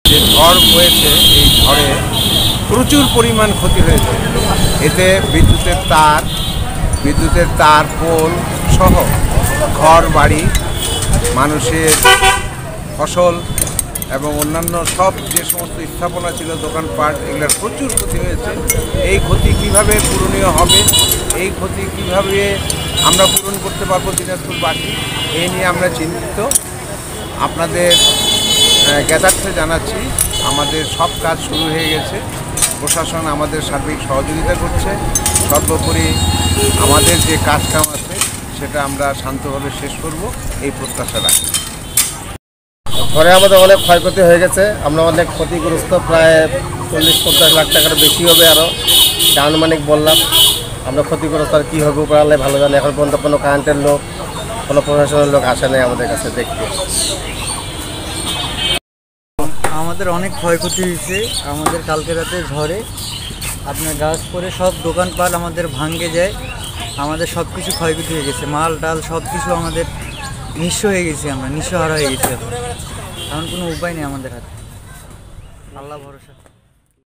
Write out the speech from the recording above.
যে ঝড় হয়েছে, এই ঝড়ে প্রচুর পরিমাণ ক্ষতি হয়েছে। এতে বিদ্যুতের তার পোল সহ ঘর বাড়ি, মানুষের ফসল এবং অন্যান্য সব যে সমস্ত স্থাপনা ছিল, দোকানপাট, এগুলোর প্রচুর ক্ষতি হয়েছে। এই ক্ষতি কিভাবে পূরণীয় হবে, এই ক্ষতি কিভাবে আমরা পূরণ করতে পারবো দিনাজপুরবাসী, এই নিয়ে আমরা চিন্তিত। আপনাদের জ্ঞাতার্থে জানাচ্ছি, আমাদের সব কাজ শুরু হয়ে গেছে। প্রশাসন আমাদের সার্বিক সহযোগিতা করছে। সর্বোপরি আমাদের যে কাজকাম আছে সেটা আমরা শান্তভাবে শেষ করব, এই প্রত্যাশা রাখি। ঘরে আমাদের অনেক ক্ষয়ক্ষতি হয়ে গেছে, আমরা অনেক ক্ষতিগ্রস্ত, প্রায় 40-50 লাখ টাকার বেশি হবে। আরও আনুমানিক বললাম, আমরা ক্ষতিগ্রস্ত আর কী হবে উপর আল্লাহ ভালো জানে। এখন পর্যন্ত কোনো কারেন্টের লোক, কোনো প্রশাসনের লোক আসে নাই আমাদের কাছে দেখতে। আমাদের অনেক ক্ষয়ক্ষতি হয়েছে। আমাদের কালকে রাতে ঝড়ে আপনার গাছ পরে সব দোকানপাট আমাদের ভাঙ্গে যায়। আমাদের সব কিছু ক্ষয়ক্ষতি হয়ে গেছে, মাল টাল সব কিছু আমাদের নিঃস্ব হয়ে গেছি, আমরা নিঃস্বহারা হয়ে গেছি। এখন কোনো উপায় নেই আমাদের হাতে, আল্লাহ ভরসা।